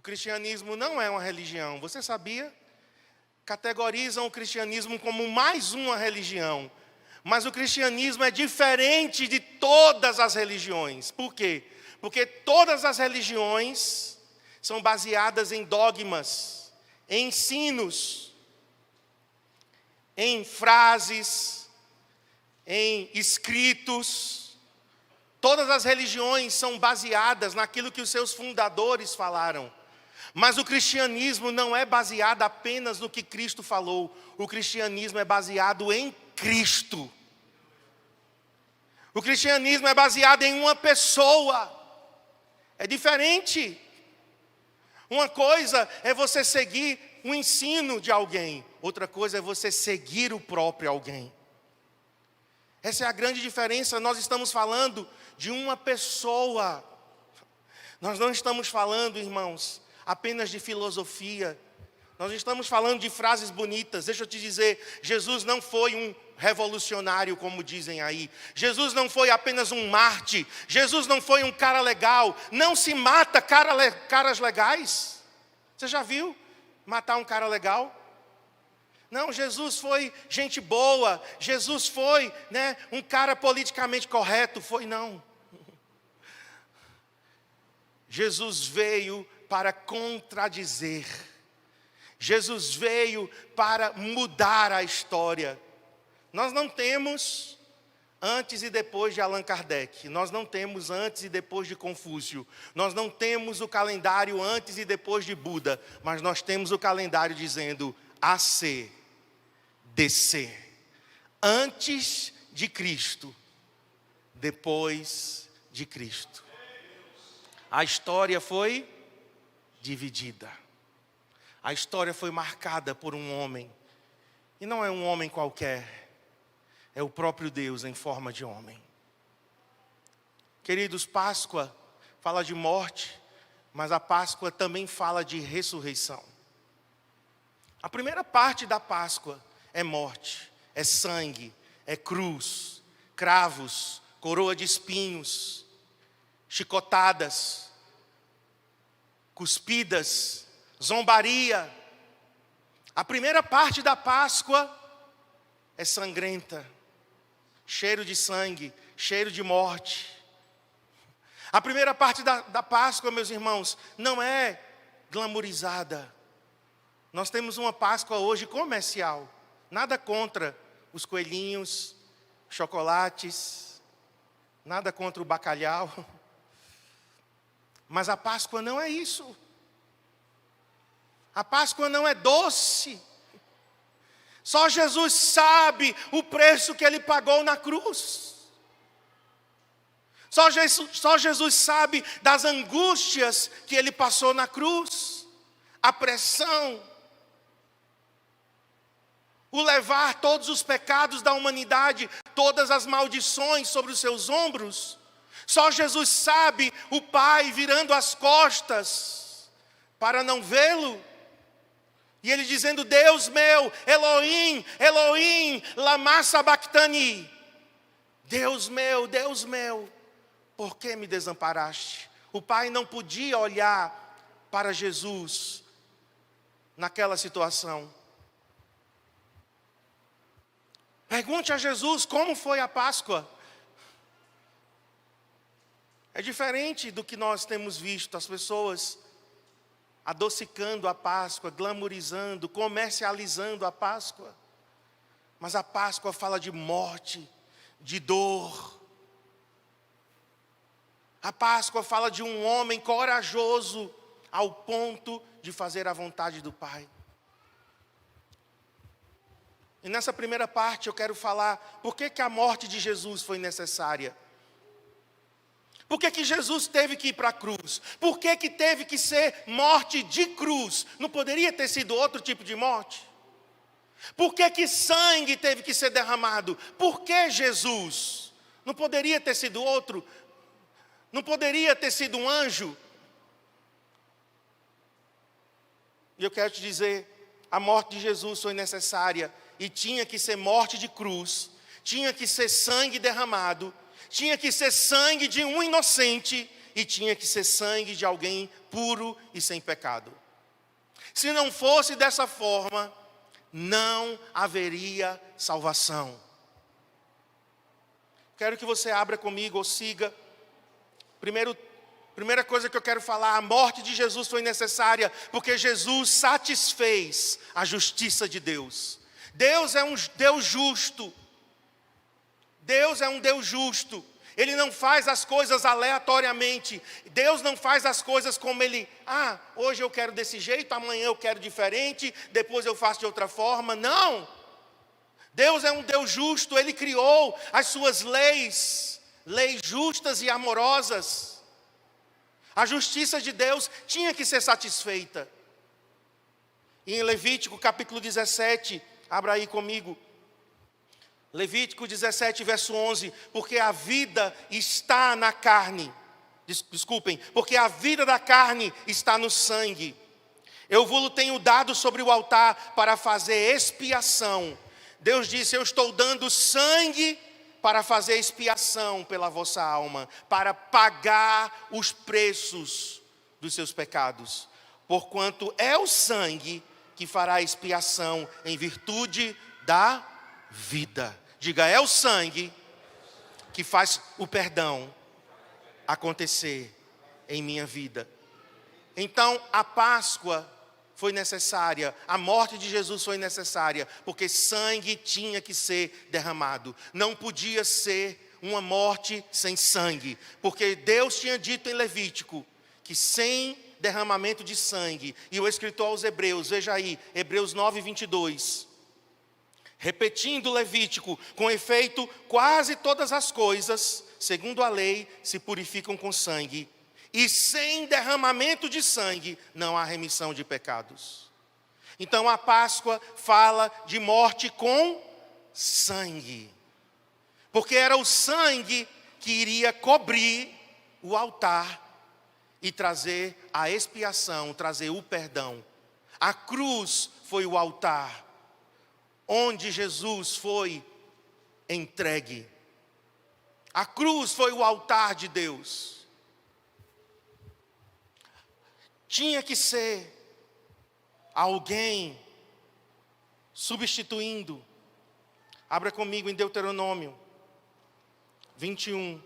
cristianismo não é uma religião. Você sabia? Categorizam o cristianismo como mais uma religião. Mas o cristianismo é diferente de todas as religiões. Por quê? Porque todas as religiões são baseadas em dogmas, em ensinos, em frases, em escritos. Todas as religiões são baseadas naquilo que os seus fundadores falaram. Mas o cristianismo não é baseado apenas no que Cristo falou. O cristianismo é baseado em Cristo. O cristianismo é baseado em uma pessoa. É diferente. Uma coisa é você seguir o ensino de alguém. Outra coisa é você seguir o próprio alguém. Essa é a grande diferença. Nós estamos falando de uma pessoa. Nós não estamos falando, irmãos, apenas de filosofia. Nós estamos falando de frases bonitas. Deixa eu te dizer, Jesus não foi um revolucionário, como dizem aí. Jesus não foi apenas um mártir. Jesus não foi um cara legal. Não se mata caras legais. Você já viu matar um cara legal? Não, Jesus foi gente boa. Jesus foi, um cara politicamente correto. Foi não. Jesus veio para contradizer. Jesus veio para mudar a história. Nós não temos antes e depois de Allan Kardec. Nós não temos antes e depois de Confúcio. Nós não temos o calendário antes e depois de Buda. Mas nós temos o calendário dizendo AC, DC. Antes de Cristo, depois de Cristo. A história foi dividida. A história foi marcada por um homem. E não é um homem qualquer. É o próprio Deus em forma de homem. Queridos, Páscoa fala de morte, mas a Páscoa também fala de ressurreição. A primeira parte da Páscoa é morte, é sangue, é cruz, cravos, coroa de espinhos, chicotadas, cuspidas, zombaria. A primeira parte da Páscoa é sangrenta. Cheiro de sangue, cheiro de morte. A primeira parte da Páscoa, meus irmãos, não é glamourizada. Nós temos uma Páscoa hoje comercial. Nada contra os coelhinhos, chocolates, nada contra o bacalhau. Mas a Páscoa não é isso. A Páscoa não é doce. Só Jesus sabe o preço que Ele pagou na cruz. Só Jesus sabe das angústias que Ele passou na cruz. A pressão. O levar todos os pecados da humanidade, todas as maldições sobre os seus ombros. Só Jesus sabe o Pai virando as costas para não vê-lo. E ele dizendo, Deus meu, Elohim, Elohim, lama sabachthani. Deus meu, por que me desamparaste? O pai não podia olhar para Jesus naquela situação. Pergunte a Jesus como foi a Páscoa. É diferente do que nós temos visto, as pessoas adocicando a Páscoa, glamourizando, comercializando a Páscoa. Mas a Páscoa fala de morte, de dor. A Páscoa fala de um homem corajoso ao ponto de fazer a vontade do Pai. E nessa primeira parte eu quero falar por que a morte de Jesus foi necessária. Por que Jesus teve que ir para a cruz? Por que teve que ser morte de cruz? Não poderia ter sido outro tipo de morte? Por que sangue teve que ser derramado? Por que Jesus? Não poderia ter sido outro? Não poderia ter sido um anjo? E eu quero te dizer, a morte de Jesus foi necessária e tinha que ser morte de cruz, tinha que ser sangue derramado, tinha que ser sangue de um inocente e tinha que ser sangue de alguém puro e sem pecado. Se não fosse dessa forma, não haveria salvação. Quero que você abra comigo ou siga. Primeira coisa que eu quero falar, a morte de Jesus foi necessária porque Jesus satisfez a justiça de Deus. Deus é um Deus justo. Deus é um Deus justo. Ele não faz as coisas aleatoriamente. Deus não faz as coisas como ele, hoje eu quero desse jeito, amanhã eu quero diferente, depois eu faço de outra forma. Não. Deus é um Deus justo, Ele criou as suas leis justas e amorosas. A justiça de Deus tinha que ser satisfeita. E em Levítico capítulo 17, abra aí comigo. Levítico 17, verso 11, porque a vida está na carne. Desculpem, porque a vida da carne está no sangue. Eu vos tenho dado sobre o altar para fazer expiação. Deus disse, eu estou dando sangue para fazer expiação pela vossa alma, para pagar os preços dos seus pecados. Porquanto é o sangue que fará expiação em virtude da vida. Diga, é o sangue que faz o perdão acontecer em minha vida. Então, a Páscoa foi necessária, a morte de Jesus foi necessária, porque sangue tinha que ser derramado. Não podia ser uma morte sem sangue, porque Deus tinha dito em Levítico que sem derramamento de sangue, e o escritor aos Hebreus, veja aí, Hebreus 9, 22, repetindo Levítico, com efeito, quase todas as coisas, segundo a lei, se purificam com sangue, e sem derramamento de sangue não há remissão de pecados. Então a Páscoa fala de morte com sangue, porque era o sangue que iria cobrir o altar e trazer a expiação, trazer o perdão. A cruz foi o altar onde Jesus foi entregue. A cruz foi o altar de Deus. Tinha que ser alguém substituindo. Abra comigo em Deuteronômio 21.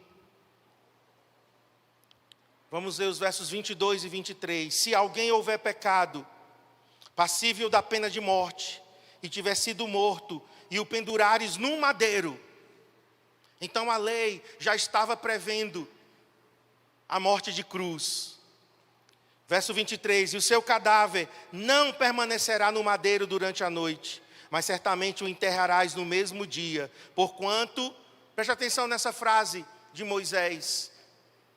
Vamos ver os versos 22 e 23. Se alguém houver pecado, passível da pena de morte, e tiver sido morto, e o pendurares num madeiro. Então a lei já estava prevendo a morte de cruz. Verso 23, e o seu cadáver não permanecerá no madeiro durante a noite, mas certamente o enterrarás no mesmo dia, porquanto, preste atenção nessa frase de Moisés,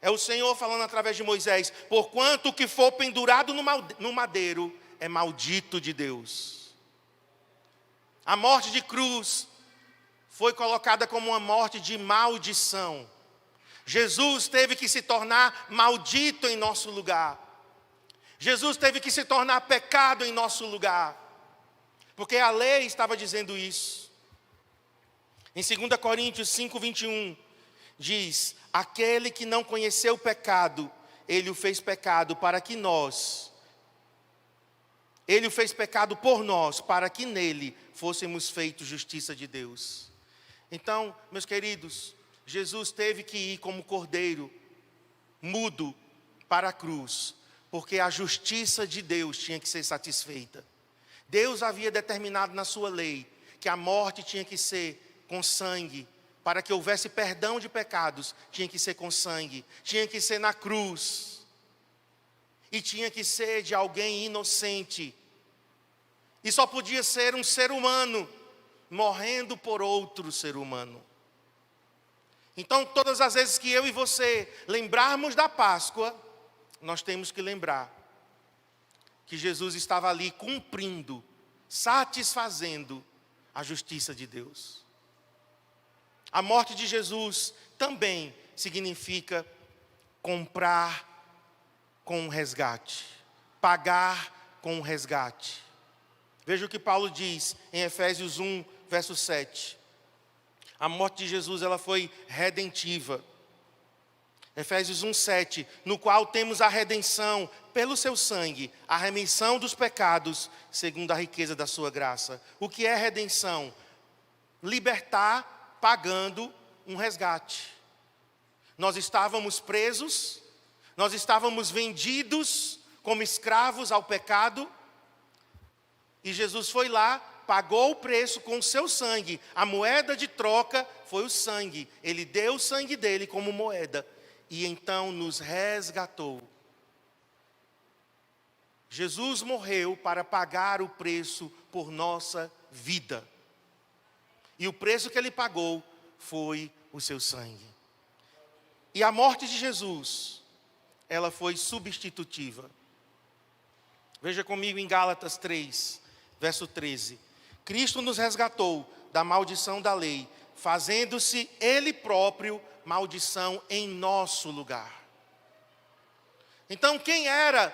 é o Senhor falando através de Moisés, porquanto o que for pendurado no madeiro é maldito de Deus. A morte de cruz foi colocada como uma morte de maldição. Jesus teve que se tornar maldito em nosso lugar. Jesus teve que se tornar pecado em nosso lugar, porque a lei estava dizendo isso. Em 2 Coríntios 5, 21, diz, aquele que não conheceu o pecado, ele o fez pecado ele o fez pecado por nós, para que nele fôssemos feitos justiça de Deus. Então, meus queridos, Jesus teve que ir como cordeiro, mudo, para a cruz, porque a justiça de Deus tinha que ser satisfeita. Deus havia determinado na sua lei que a morte tinha que ser com sangue. Para que houvesse perdão de pecados, tinha que ser com sangue. Tinha que ser na cruz. E tinha que ser de alguém inocente. E só podia ser um ser humano morrendo por outro ser humano. Então, todas as vezes que eu e você lembrarmos da Páscoa, nós temos que lembrar que Jesus estava ali cumprindo, satisfazendo a justiça de Deus. A morte de Jesus também significa comprar com um resgate, pagar com um resgate. Veja o que Paulo diz em Efésios 1, verso 7. A morte de Jesus, ela foi redentiva. Efésios 1:7, no qual temos a redenção pelo seu sangue, a remissão dos pecados, segundo a riqueza da sua graça. O que é redenção? Libertar pagando um resgate. Nós estávamos presos, nós estávamos vendidos como escravos ao pecado, e Jesus foi lá, pagou o preço com o seu sangue. A moeda de troca foi o sangue. Ele deu o sangue dele como moeda. E então nos resgatou. Jesus morreu para pagar o preço por nossa vida. E o preço que ele pagou foi o seu sangue. E a morte de Jesus, ela foi substitutiva. Veja comigo em Gálatas 3, verso 13. Cristo nos resgatou da maldição da lei, fazendo-se Ele próprio maldição em nosso lugar. Então, quem era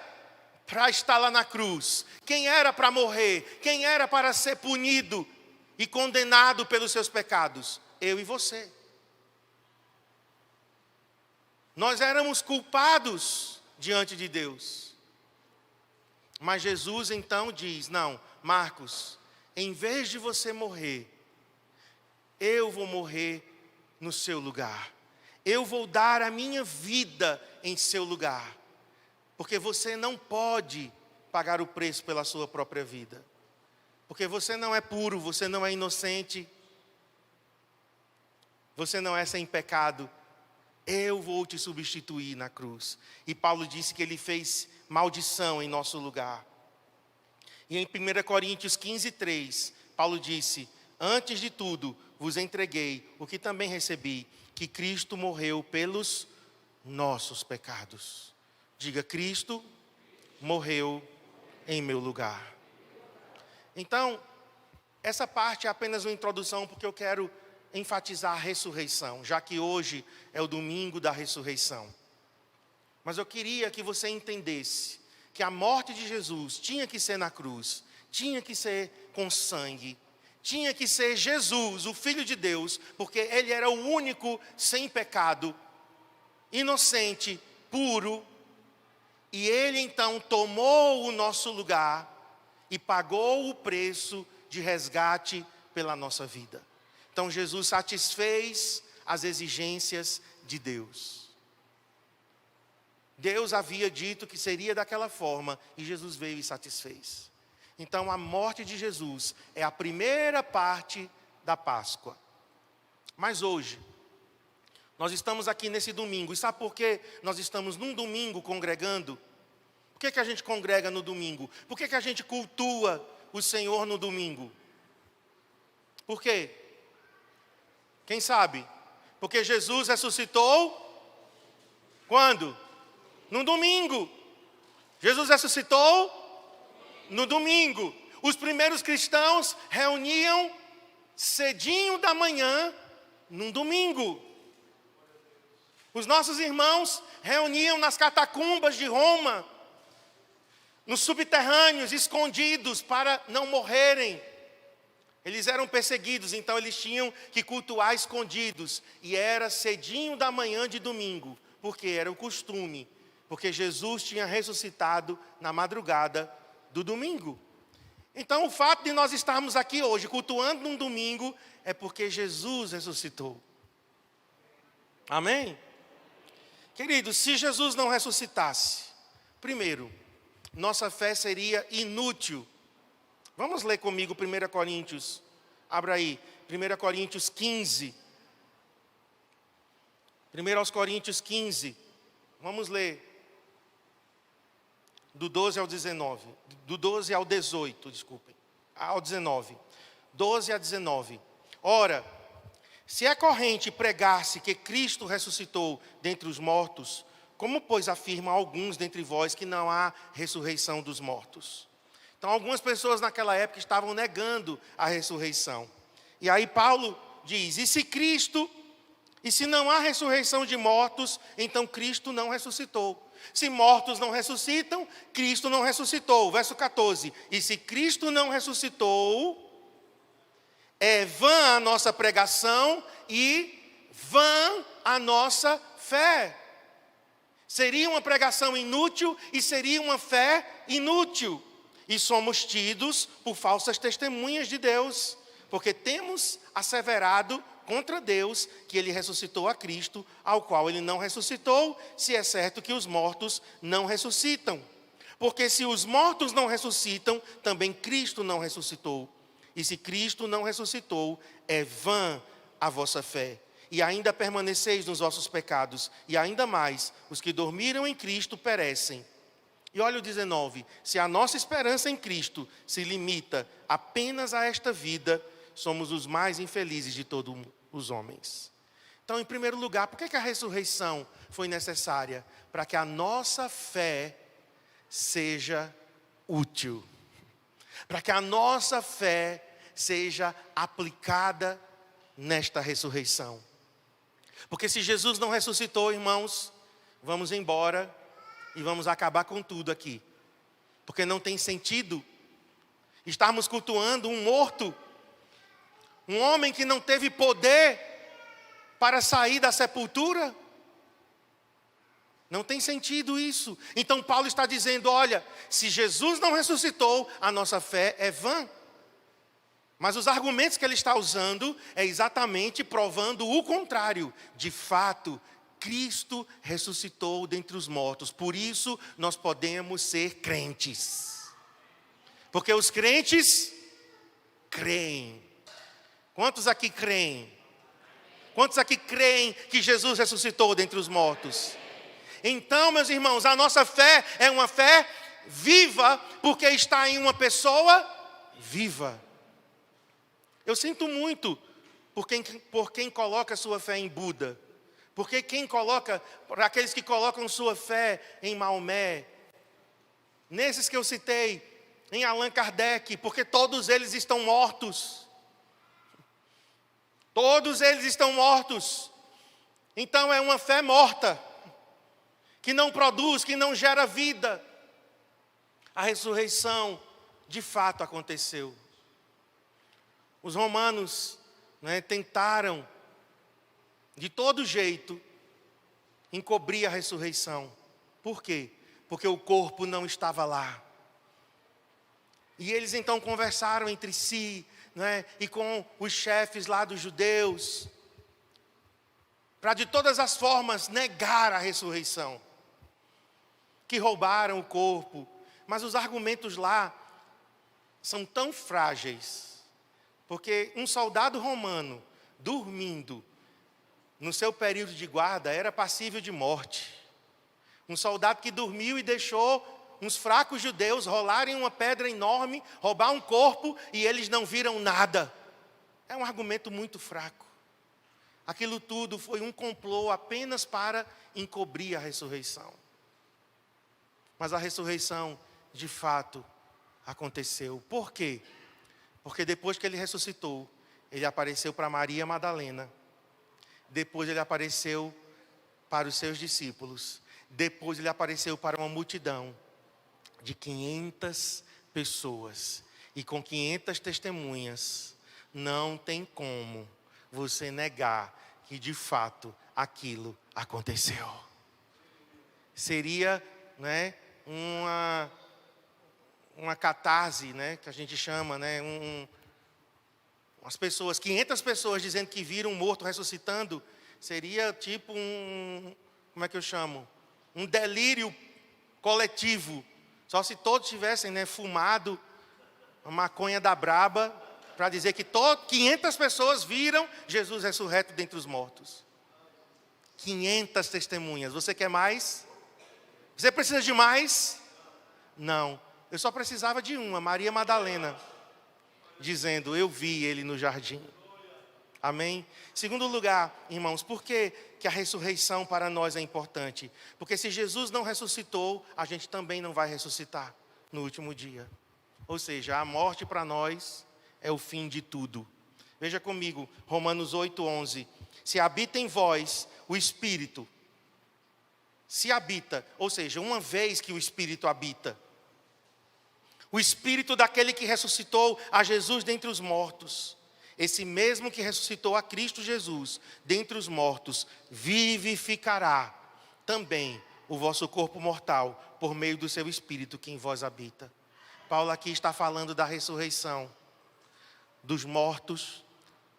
para estar lá na cruz? Quem era para morrer? Quem era para ser punido e condenado pelos seus pecados? Eu e você. Nós éramos culpados diante de Deus. Mas Jesus então diz: não, Marcos, em vez de você morrer, eu vou morrer no seu lugar. Eu vou dar a minha vida em seu lugar. Porque você não pode pagar o preço pela sua própria vida. Porque você não é puro, você não é inocente. Você não é sem pecado. Eu vou te substituir na cruz. E Paulo disse que ele fez maldição em nosso lugar. E em 1 Coríntios 15:3, Paulo disse: antes de tudo, vos entreguei o que também recebi, que Cristo morreu pelos nossos pecados. Diga: Cristo morreu em meu lugar. Então, essa parte é apenas uma introdução, porque eu quero enfatizar a ressurreição, já que hoje é o domingo da ressurreição. Mas eu queria que você entendesse que a morte de Jesus tinha que ser na cruz, tinha que ser com sangue, tinha que ser Jesus, o Filho de Deus, porque Ele era o único sem pecado, inocente, puro, e Ele então tomou o nosso lugar e pagou o preço de resgate pela nossa vida. Então Jesus satisfez as exigências de Deus. Deus havia dito que seria daquela forma e Jesus veio e satisfez. Então a morte de Jesus é a primeira parte da Páscoa. Mas hoje, nós estamos aqui nesse domingo. E sabe por que nós estamos num domingo congregando? Por que a gente congrega no domingo? Por que a gente cultua o Senhor no domingo? Por quê? Quem sabe? Porque Jesus ressuscitou quando? No domingo. Jesus ressuscitou no domingo. Os primeiros cristãos reuniam cedinho da manhã num domingo. Os nossos irmãos reuniam nas catacumbas de Roma, nos subterrâneos, escondidos para não morrerem. Eles eram perseguidos, então eles tinham que cultuar escondidos. E era cedinho da manhã de domingo, porque era o costume. Porque Jesus tinha ressuscitado na madrugada do domingo. Então o fato de nós estarmos aqui hoje, cultuando num domingo, é porque Jesus ressuscitou. Amém? Queridos, se Jesus não ressuscitasse, primeiro, nossa fé seria inútil. Vamos ler comigo 1 Coríntios. Abra aí, 1 Coríntios 15. 1 Coríntios 15. Vamos ler. Do 12 ao 19. Do 12 ao 18, desculpem. Ao 19. 12 a 19. Ora, se é corrente pregar-se que Cristo ressuscitou dentre os mortos, como, pois, afirmam alguns dentre vós que não há ressurreição dos mortos? Então, algumas pessoas naquela época estavam negando a ressurreição. E aí Paulo diz: e se não há ressurreição de mortos, então Cristo não ressuscitou. Se mortos não ressuscitam, Cristo não ressuscitou. Verso 14. E se Cristo não ressuscitou, é vã a nossa pregação e vã a nossa fé. Seria uma pregação inútil e seria uma fé inútil. E somos tidos por falsas testemunhas de Deus, porque temos asseverado contra Deus que Ele ressuscitou a Cristo, ao qual Ele não ressuscitou, se é certo que os mortos não ressuscitam. Porque se os mortos não ressuscitam, também Cristo não ressuscitou. E se Cristo não ressuscitou, é vã a vossa fé. E ainda permaneceis nos vossos pecados, e ainda mais, os que dormiram em Cristo perecem. E olha o 19, se a nossa esperança em Cristo se limita apenas a esta vida, somos os mais infelizes de todos os homens. Então, em primeiro lugar, por que a ressurreição foi necessária? Para que a nossa fé seja útil. Para que a nossa fé seja aplicada nesta ressurreição. Porque se Jesus não ressuscitou, irmãos, vamos embora e vamos acabar com tudo aqui. Porque não tem sentido estarmos cultuando um morto, um homem que não teve poder para sair da sepultura. Não tem sentido isso. Então Paulo está dizendo, olha, se Jesus não ressuscitou, a nossa fé é vã. Mas os argumentos que ele está usando é exatamente provando o contrário. De fato, Cristo ressuscitou dentre os mortos. Por isso, nós podemos ser crentes. Porque os crentes creem. Quantos aqui creem? Quantos aqui creem que Jesus ressuscitou dentre os mortos? Então, meus irmãos, a nossa fé é uma fé viva, porque está em uma pessoa viva. Eu sinto muito por quem coloca sua fé em Buda. Porque por aqueles que colocam sua fé em Maomé. Nesses que eu citei, em Allan Kardec, porque todos eles estão mortos. Todos eles estão mortos. Então é uma fé morta, que não produz, que não gera vida. A ressurreição, de fato, aconteceu. Os romanos, tentaram, de todo jeito, encobrir a ressurreição. Por quê? Porque o corpo não estava lá. E eles então conversaram entre si, e com os chefes lá dos judeus, para de todas as formas negar a ressurreição. Que roubaram o corpo. Mas os argumentos lá são tão frágeis. Porque um soldado romano, dormindo, no seu período de guarda, era passível de morte. Um soldado que dormiu e deixou uns fracos judeus rolarem uma pedra enorme, roubar um corpo, e eles não viram nada. É um argumento muito fraco. Aquilo tudo foi um complô apenas para encobrir a ressurreição. Mas a ressurreição, de fato, aconteceu. Por quê? Porque depois que ele ressuscitou, ele apareceu para Maria Madalena. Depois ele apareceu para os seus discípulos. Depois ele apareceu para uma multidão de 500 pessoas. E com 500 testemunhas, não tem como você negar que de fato aquilo aconteceu. Seria, uma catarse, que a gente chama, umas pessoas, 500 pessoas dizendo que viram um morto ressuscitando, seria tipo como é que eu chamo? Um delírio coletivo. Só se todos tivessem, fumado a maconha da braba, para dizer que 500 pessoas viram Jesus ressurreto dentre os mortos. 500 testemunhas. Você quer mais? Você precisa de mais? Não. Eu só precisava de uma, Maria Madalena, dizendo, eu vi ele no jardim. Amém? Segundo lugar, irmãos, por que a ressurreição para nós é importante? Porque se Jesus não ressuscitou, a gente também não vai ressuscitar no último dia. Ou seja, a morte para nós é o fim de tudo. Veja comigo, Romanos 8:11. Se habita em vós o Espírito, se habita, ou seja, uma vez que o Espírito habita, o Espírito daquele que ressuscitou a Jesus dentre os mortos, esse mesmo que ressuscitou a Cristo Jesus dentre os mortos, vivificará também o vosso corpo mortal por meio do seu Espírito que em vós habita. Paulo aqui está falando da ressurreição dos mortos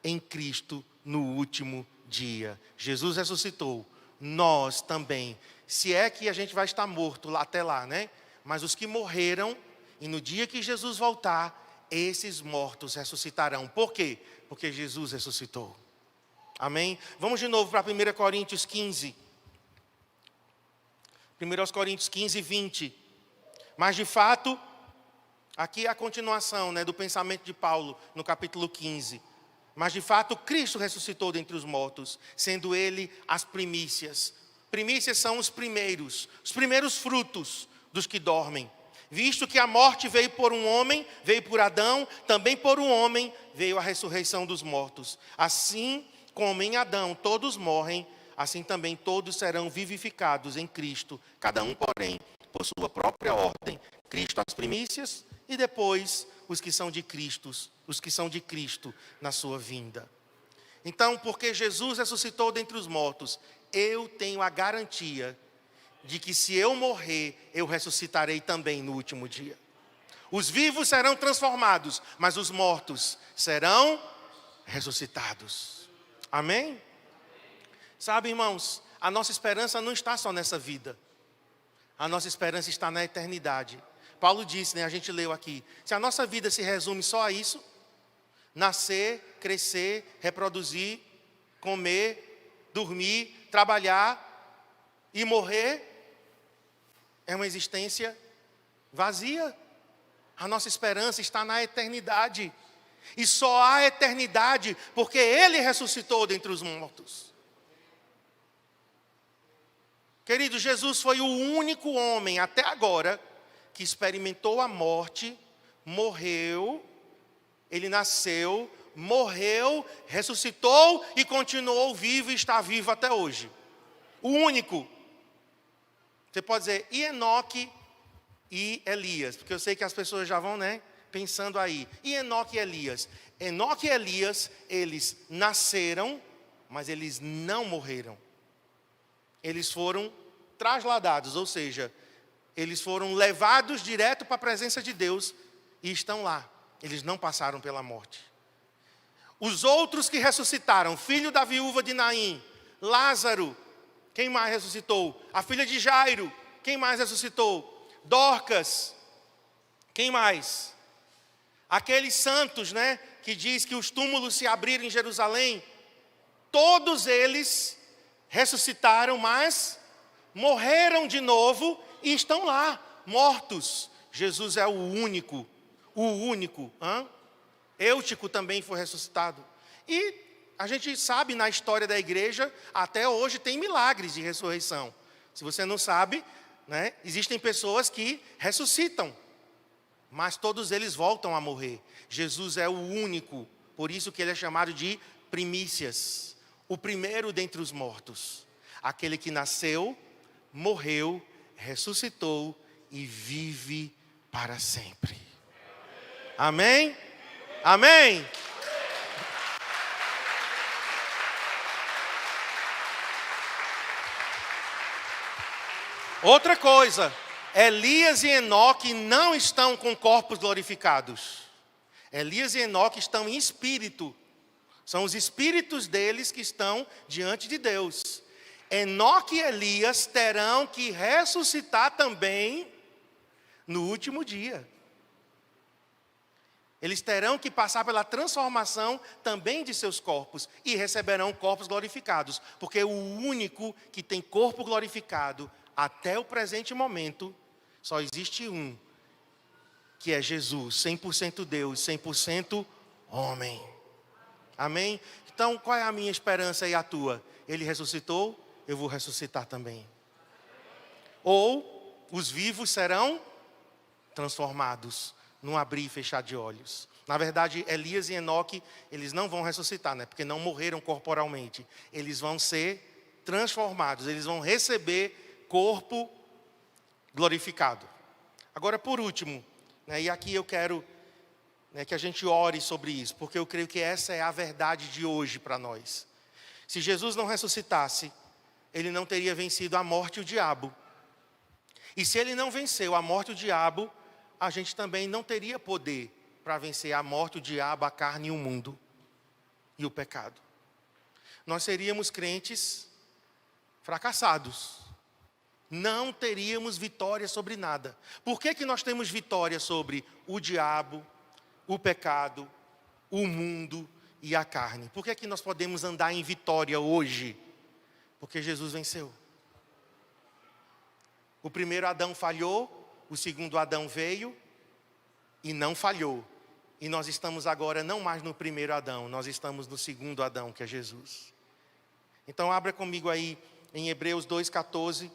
em Cristo no último dia. Jesus ressuscitou, nós também. Se é que a gente vai estar morto até lá, né? Mas os que morreram, e no dia que Jesus voltar, esses mortos ressuscitarão. Por quê? Porque Jesus ressuscitou. Amém? Vamos de novo para 1 Coríntios 15. 1 Coríntios 15, 20. Mas de fato, aqui é a continuação, né, do pensamento de Paulo no capítulo 15. Mas de fato, Cristo ressuscitou dentre os mortos, sendo Ele as primícias. Primícias são os primeiros frutos dos que dormem. Visto que a morte veio por um homem, veio por Adão, também por um homem veio a ressurreição dos mortos. Assim como em Adão todos morrem, assim também todos serão vivificados em Cristo. Cada um, porém, por sua própria ordem. Cristo as primícias e depois os que são de Cristo na sua vinda. Então, porque Jesus ressuscitou dentre os mortos, eu tenho a garantia de que se eu morrer, eu ressuscitarei também no último dia. Os vivos serão transformados, mas os mortos serão ressuscitados. Amém? Sabe, irmãos, a nossa esperança não está só nessa vida. A nossa esperança está na eternidade. Paulo disse, né, a gente leu aqui, se a nossa vida se resume só a isso, nascer, crescer, reproduzir, comer, dormir, trabalhar e morrer, é uma existência vazia. A nossa esperança está na eternidade. E só há eternidade porque Ele ressuscitou dentre os mortos. Querido, Jesus foi o único homem até agora que experimentou a morte, morreu, Ele nasceu, morreu, ressuscitou e continuou vivo e está vivo até hoje. O único. Você pode dizer, e Enoque e Elias? Porque eu sei que as pessoas já vão, né, pensando aí. E Enoque e Elias? Enoque e Elias, eles nasceram, mas eles não morreram. Eles foram trasladados, ou seja, eles foram levados direto para a presença de Deus e estão lá. Eles não passaram pela morte. Os outros que ressuscitaram, filho da viúva de Naim, Lázaro, quem mais ressuscitou? A filha de Jairo, quem mais ressuscitou? Dorcas, quem mais? Aqueles santos, né, que diz que os túmulos se abriram em Jerusalém, todos eles ressuscitaram, mas morreram de novo e estão lá, mortos. Jesus é o único. Eutico também foi ressuscitado. E a gente sabe, na história da igreja, até hoje tem milagres de ressurreição. Se você não sabe, né, existem pessoas que ressuscitam, mas todos eles voltam a morrer. Jesus é o único, por isso que Ele é chamado de primícias. O primeiro dentre os mortos. Aquele que nasceu, morreu, ressuscitou e vive para sempre. Amém? Amém? Outra coisa, Elias e Enoque não estão com corpos glorificados. Elias e Enoque estão em espírito. São os espíritos deles que estão diante de Deus. Enoque e Elias terão que ressuscitar também no último dia. Eles terão que passar pela transformação também de seus corpos e receberão corpos glorificados. Porque o único que tem corpo glorificado até o presente momento, só existe um, que é Jesus, 100% Deus, 100% homem. Amém? Então, qual é a minha esperança e a tua? Ele ressuscitou, eu vou ressuscitar também. Ou os vivos serão transformados num abrir e fechar de olhos. Na verdade, Elias e Enoque, eles não vão ressuscitar, né? Porque não morreram corporalmente. Eles vão ser transformados, eles vão receber corpo glorificado. Agora, por último, né, e aqui eu quero, né, que a gente ore sobre isso, porque eu creio que essa é a verdade de hoje para nós. Se Jesus não ressuscitasse, Ele não teria vencido a morte e o diabo. E se ele não venceu a morte e o diabo, a gente também não teria poder para vencer a morte, o diabo, a carne e o mundo e o pecado. Nós seríamos crentes fracassados. Não teríamos vitória sobre nada. Por que nós temos vitória sobre o diabo, o pecado, o mundo e a carne? Por que nós podemos andar em vitória hoje? Porque Jesus venceu. O primeiro Adão falhou, o segundo Adão veio e não falhou. E nós estamos agora não mais no primeiro Adão, nós estamos no segundo Adão, que é Jesus. Então abra comigo aí em Hebreus 2,14.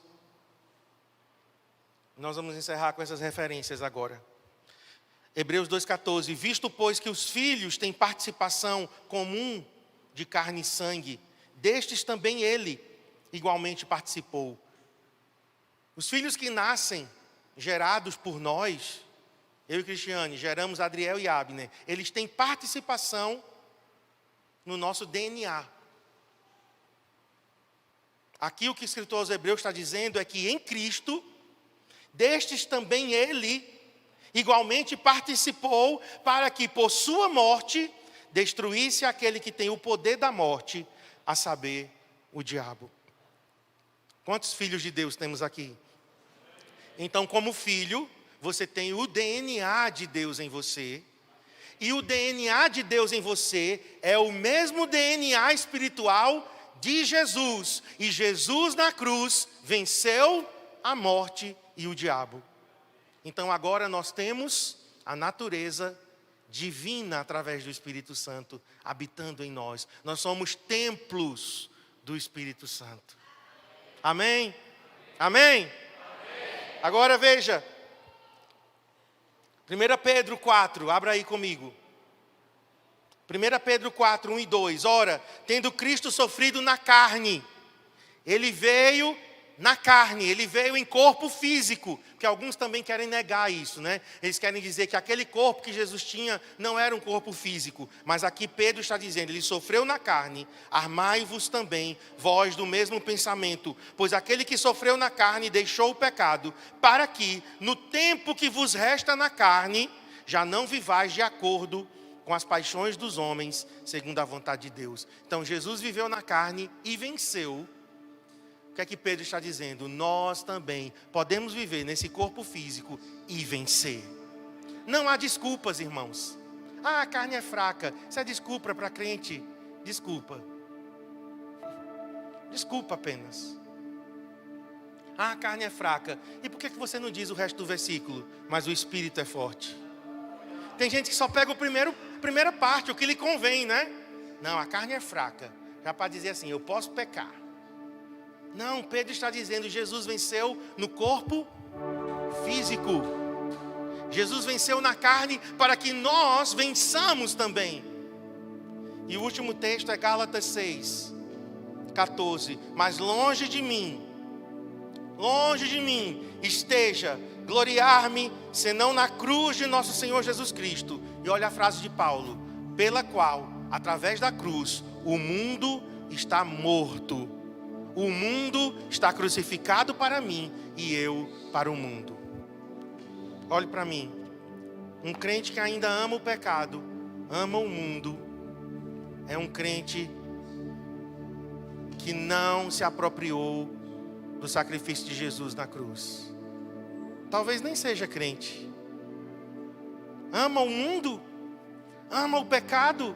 Nós vamos encerrar com essas referências agora. Hebreus 2,14. Visto, pois, que os filhos têm participação comum de carne e sangue, destes também ele igualmente participou. Os filhos que nascem, gerados por nós, eu e Cristiane, geramos Adriel e Abner, eles têm participação no nosso DNA. Aqui o que o escritor aos Hebreus está dizendo é que em Cristo, destes também ele igualmente participou para que por sua morte destruísse aquele que tem o poder da morte, a saber, o diabo. Quantos filhos de Deus temos aqui? Então, como filho, você tem o DNA de Deus em você. E o DNA de Deus em você é o mesmo DNA espiritual de Jesus. E Jesus na cruz venceu a morte e o diabo. Então agora nós temos a natureza divina através do Espírito Santo habitando em nós. Nós somos templos do Espírito Santo. Amém? Amém? Agora veja, 1 Pedro 4, abra aí comigo. 1 Pedro 4, 1 e 2. Ora, tendo Cristo sofrido na carne, ele veio na carne, ele veio em corpo físico, porque alguns também querem negar isso, né? Eles querem dizer que aquele corpo que Jesus tinha não era um corpo físico, mas aqui Pedro está dizendo, ele sofreu na carne, armai-vos também, vós do mesmo pensamento, pois aquele que sofreu na carne deixou o pecado, para que, no tempo que vos resta na carne, já não vivais de acordo com as paixões dos homens, segundo a vontade de Deus. Então Jesus viveu na carne e venceu. O que é que Pedro está dizendo? Nós também podemos viver nesse corpo físico e vencer. Não há desculpas, irmãos. Ah, a carne é fraca. Isso é desculpa para crente. Desculpa. Desculpa apenas. Ah, a carne é fraca. E por que você não diz o resto do versículo? Mas o espírito é forte. Tem gente que só pega a primeira parte, o que lhe convém, né? Não, a carne é fraca. Já para dizer assim, eu posso pecar. Não, Pedro está dizendo, Jesus venceu no corpo físico. Jesus venceu na carne para que nós vençamos também. E o último texto é Gálatas 6, 14. Mas longe de mim esteja gloriar-me, senão na cruz de nosso Senhor Jesus Cristo. E olha a frase de Paulo, pela qual, através da cruz, o mundo está morto. O mundo está crucificado para mim e eu para o mundo. Olhe para mim. Um crente que ainda ama o pecado, ama o mundo, é um crente que não se apropriou do sacrifício de Jesus na cruz. Talvez nem seja crente. Ama o mundo, ama o pecado.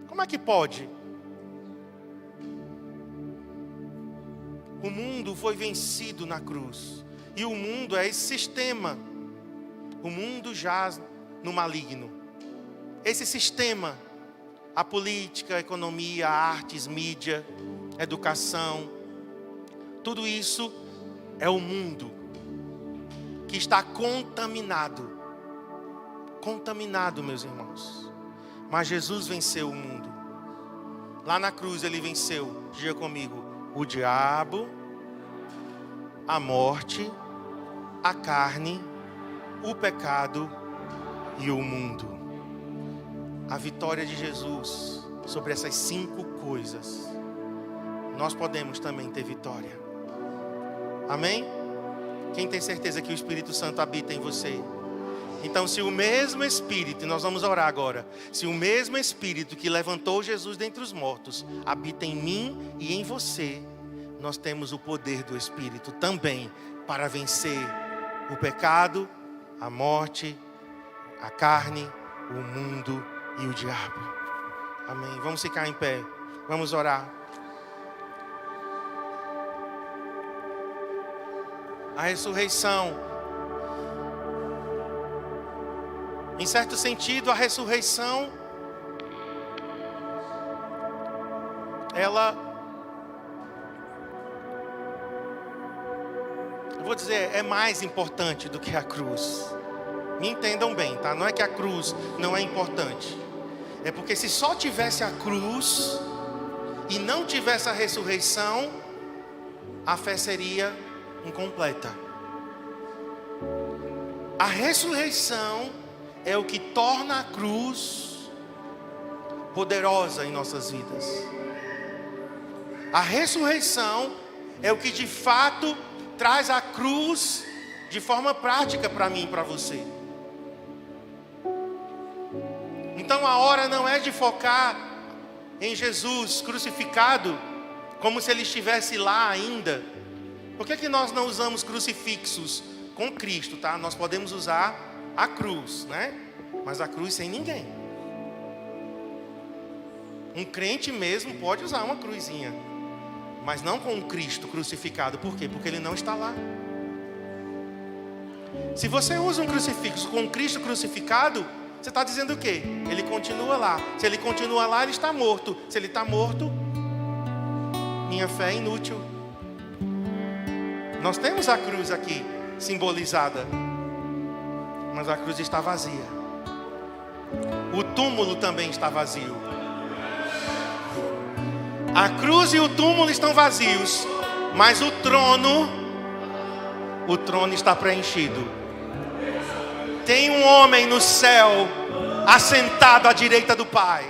Como é que pode? O mundo foi vencido na cruz. E o mundo é esse sistema. O mundo jaz no maligno. Esse sistema, a política, a economia, a artes, mídia, educação, tudo isso é o mundo que está contaminado. Contaminado, meus irmãos. Mas Jesus venceu o mundo. Lá na cruz ele venceu, diga comigo, o diabo, a morte, a carne, o pecado e o mundo. A vitória de Jesus sobre essas 5 coisas, nós podemos também ter vitória. Amém? Quem tem certeza que o Espírito Santo habita em você? Então, se o mesmo Espírito, e nós vamos orar agora, se o mesmo Espírito que levantou Jesus dentre os mortos habita em mim e em você, nós temos o poder do Espírito também para vencer o pecado, a morte, a carne, o mundo e o diabo. Amém. Vamos ficar em pé, vamos orar. A ressurreição, em certo sentido, a ressurreição, eu vou dizer, é mais importante do que a cruz. Me entendam bem, tá? Não é que a cruz não é importante. É porque se só tivesse a cruz e não tivesse a ressurreição, a fé seria incompleta. A ressurreição é o que torna a cruz poderosa em nossas vidas. A ressurreição é o que de fato traz a cruz de forma prática para mim e para você. Então a hora não é de focar em Jesus crucificado como se ele estivesse lá ainda. Por que nós não usamos crucifixos com Cristo, tá? Nós podemos usar a cruz, né? Mas a cruz sem ninguém. Um crente mesmo pode usar uma cruzinha, mas não com o Cristo crucificado. Por quê? Porque ele não está lá. Se você usa um crucifixo com Cristo crucificado, você está dizendo o quê? Ele continua lá. Se ele continua lá, ele está morto. Se ele está morto, minha fé é inútil. Nós temos a cruz aqui simbolizada, mas a cruz está vazia. O túmulo também está vazio. A cruz e o túmulo estão vazios, mas o trono está preenchido. Tem um homem no céu, assentado à direita do Pai,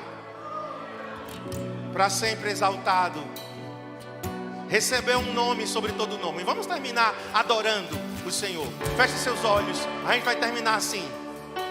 para sempre exaltado. Recebeu um nome sobre todo nome. Vamos terminar adorando o Senhor. Feche seus olhos. A gente vai terminar assim.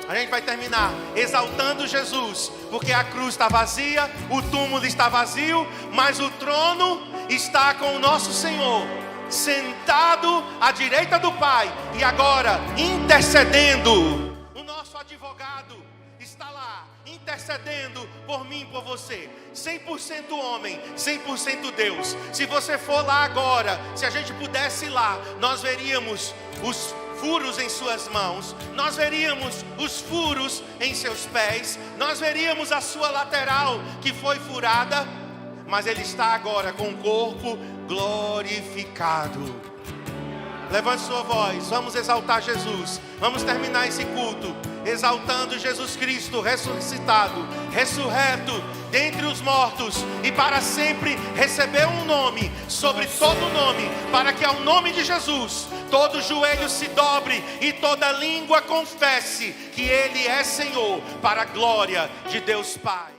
A gente vai terminar exaltando Jesus, porque a cruz está vazia, o túmulo está vazio, mas o trono está com o nosso Senhor, sentado à direita do Pai, e agora intercedendo. O nosso advogado está lá, intercedendo por mim e por você. 100% homem, 100% Deus. Se você for lá agora, se a gente pudesse ir lá, nós veríamos os furos em suas mãos, nós veríamos os furos em seus pés, nós veríamos a sua lateral que foi furada, mas ele está agora com o corpo glorificado. Levante sua voz, vamos exaltar Jesus. Vamos terminar esse culto exaltando Jesus Cristo ressuscitado, ressurreto dentre os mortos, e para sempre recebeu um nome sobre todo nome, para que ao nome de Jesus todo joelho se dobre e toda língua confesse que Ele é Senhor, para a glória de Deus Pai.